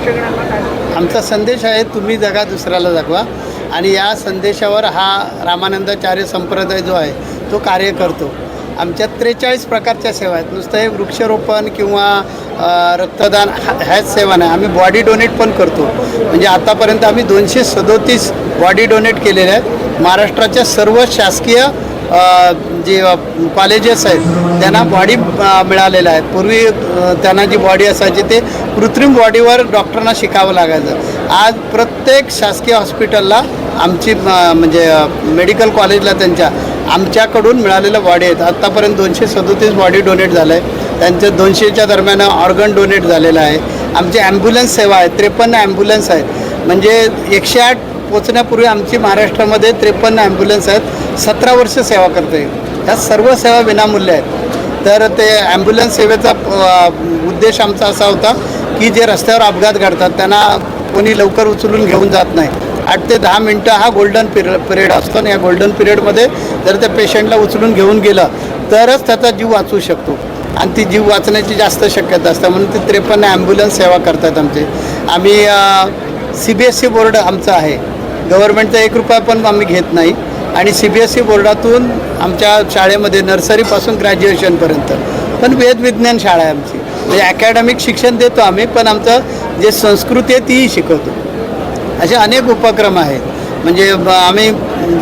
प्रेक्षकांना काय? आमचा संदेश आहे, तुम्ही जगा दुसऱ्याला जगवा. आणि या संदेशावर हा रामानंदाचार्य संप्रदाय जो आहे तो कार्य करतो. आमच्यात 43 प्रकारच्या सेवा आहेत. नुसतं हे वृक्षारोपण किंवा रक्तदान ह्याच सेवा नाही, आम्ही बॉडी डोनेट पण करतो. म्हणजे आतापर्यंत आम्ही 237 बॉडी डोनेट केलेल्या आहेत. महाराष्ट्राच्या सर्व शासकीय जे कॉलेजेस आहेत त्यांना बॉडी मिळालेल्या आहेत. पूर्वी त्यांना जी बॉडी असायची ते कृत्रिम बॉडीवर डॉक्टरांना शिकावं लागायचं. आज प्रत्येक शासकीय हॉस्पिटलला आमची म्हणजे मेडिकल कॉलेजला त्यांच्या आमच्याकडून मिळालेल्या बॉडी आहेत. आत्तापर्यंत 237 बॉडी डोनेट झालं आहे. त्यांच्या 200च्या दरम्यान ऑर्गन डोनेट झालेलं आहे. आमची ॲम्ब्युलन्स सेवा आहे, 53 ॲम्ब्युलन्स आहेत. म्हणजे 108 पोचण्यापूर्वी आमची महाराष्ट्रामध्ये 53 ॲम्ब्युलन्स आहेत. 17 वर्ष सेवा करते. ह्या सर्व सेवा विनामूल्य आहेत. तर ते ॲम्ब्युलन्स सेवेचा उद्देश आमचा असा होता की जे रस्त्यावर अपघात घडतात त्यांना कोणी लवकर उचलून घेऊन जात नाही. 8 ते 10 मिनटं हा गोल्डन पिरियड असतो आणि या गोल्डन पिरियडमध्ये जर त्या पेशंटला उचलून घेऊन गेलं तरच त्याचा जीव वाचू शकतो आणि ती जीव वाचण्याची जास्त शक्यता असते. म्हणून ते 53 ॲम्ब्युलन्स सेवा करतात आमचे. आम्ही CBSE बोर्ड आमचं आहे. गव्हर्नमेंटचा 1 रुपया पण आम्ही घेत नाही. आणि CBSE बोर्डातून आमच्या शाळेमध्ये नर्सरीपासून ग्रॅज्युएशनपर्यंत पण वेदविज्ञान शाळा आहे आमची. म्हणजे अकॅडमिक शिक्षण देतो आम्ही, पण आमचं जे संस्कृती आहे तीही शिकवतो. असे अनेक उपक्रम आहेत. म्हणजे आम्ही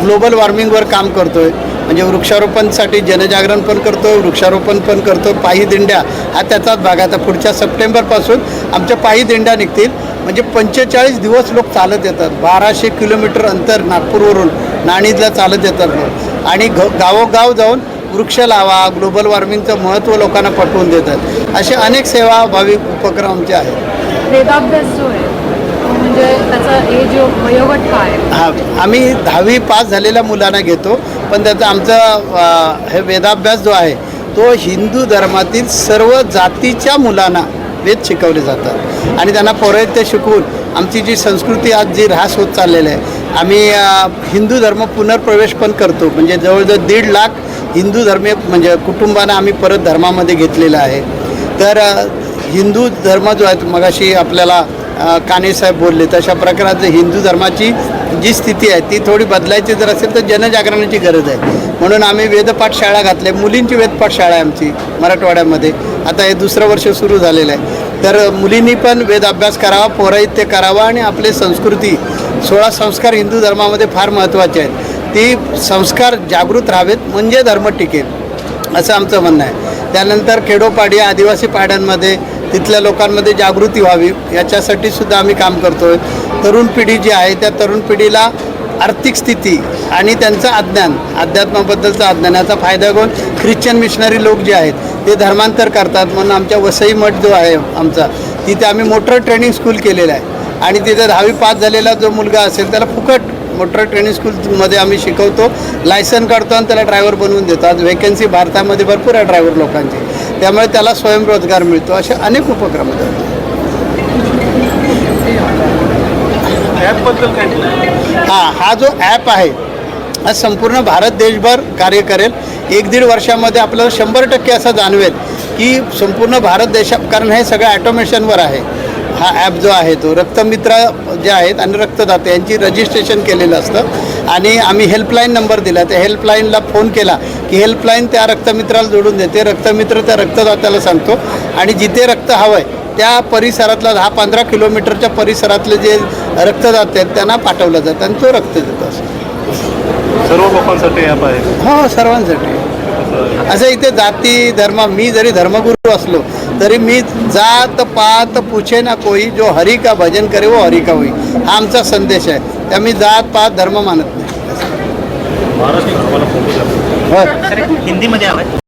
ग्लोबल वॉर्मिंगवर काम करतो आहे. म्हणजे वृक्षारोपणसाठी जनजागरण पण करतो, वृक्षारोपण पण करतो. पायी दिंड्या हा त्याचाच भाग आहे. आता पुढच्या सप्टेंबरपासून आमच्या पायी दिंड्या निघतील. म्हणजे 45 दिवस लोक चालत येतात. 1200 किलोमीटर अंतर नागपूरवरून नाणीजला चालत येतात आणि गावोगाव जाऊन वृक्ष लावा, ग्लोबल वॉर्मिंगचं महत्त्व लोकांना पटवून देतात. असे अनेक सेवाभावी उपक्रम आमचे आहेत. वेदाभ्यास जो आहे म्हणजे त्याचा एज वयोगट काय आहे? हां, आम्ही 10वी पास झालेल्या मुलांना घेतो. पण त्याचा आमचा हे वेदाभ्यास जो आहे तो हिंदू धर्मातील सर्व जातीच्या मुलांना वेद शिकवले जातात आणि त्यांना पौरोहित्य शिकवून आमची जी संस्कृती आज जी ऱ्हास होत चाललेली आहे. आम्ही हिंदू धर्म पुनर्प्रवेश पण करतो. म्हणजे जवळजवळ 1.5 लाख हिंदू धर्मीय म्हणजे कुटुंबांना आम्ही परत धर्मामध्ये घेतलेलं आहे. तर हिंदू धर्म जो आहे मगाशी आपल्याला काने साहेब बोलले तशा प्रकारचं हिंदू धर्माची जी स्थिती आहे ती थोडी बदलायची जर असेल तर जनजागरणाची गरज आहे. म्हणून आम्ही वेदपाठ शाळा घातल्या. मुलींची वेदपाठ शाळा आहे आमची मराठवाड्यामध्ये. आता हे 2रं वर्ष सुरू झालेलं आहे. तर मुलींनी पण वेद अभ्यास करावा, पौरोहित्य करावा आणि आपले संस्कृती 16 संस्कार हिंदू धर्मामध्ये फार महत्त्वाचे आहेत. ती संस्कार जागृत राहावेत म्हणजे धर्म टिकेल असं आमचं म्हणणं आहे. त्यानंतर खेडोपाडी आदिवासी पाड्यांमध्ये तिथल्या लोकांमध्ये जागृती व्हावी याच्यासाठी सुद्धा आम्ही काम करतो आहे. तरुण पिढी जी आहे त्या तरुण पिढीला आर्थिक स्थिती आणि त्यांचं अध्यात्माबद्दलचा अज्ञान याचा फायदा घेऊन ख्रिश्चन मिशनरी लोक जे आहेत ते धर्मांतर करतात. म्हणून आमच्या वसई मठ जो आहे आमचा तिथे आम्ही मोटर ट्रेनिंग स्कूल केलेलं आहे आणि तिथे 10वी पास झालेला जो मुलगा असेल त्याला फुकट मोटर ट्रेनिंग स्कूलमध्ये आम्ही शिकवतो, लायसन काढतो आणि त्याला ड्रायव्हर बनवून देतो. आज व्हेकन्सी भारतामध्ये भरपूर आहे ड्रायव्हर लोकांची, त्यामुळे त्याला स्वयंरोजगार मिळतो. असे अनेक उपक्रम आहेत. ॲपबद्दल काय? हा जो ॲप आहे हा संपूर्ण भारत देशभर कार्य करेल. 1-1.5 वर्षामध्ये आपल्याला 100% असं जाणवेल की संपूर्ण भारत देशात, कारण हे सगळं ॲटोमेशनवर आहे. हा ॲप जो आहे तो रक्तमित्र जे आहेत आणि रक्तदाते यांची रजिस्ट्रेशन केलेलं असतं आणि आम्ही हेल्पलाईन नंबर दिला. त्या हेल्पलाईनला फोन केला की हेल्पलाईन त्या रक्तमित्राला जोडून देते. रक्तमित्र त्या रक्तदात्याला सांगतो आणि जिथे रक्त हवं आहे त्या परिसरातला 10-15 किलोमीटरच्या परिसरातले जे रक्तदाते आहेत त्यांना पाठवलं जातं आणि तो रक्त देतो. सर्व लोकांसाठी ॲप आहे? हो, सर्वांसाठी. असं इथे जाती धर्म, मी जरी धर्मगुरू असलो तरी मी जात पात पूछे ना कोई, जो हरी का भजन करे वो हरी का होई, हा आमचा संदेश आहे. त्यामुळे जात पात धर्म मानत नाही. महाराष्ट्र हो, हिंदीमध्ये आवाज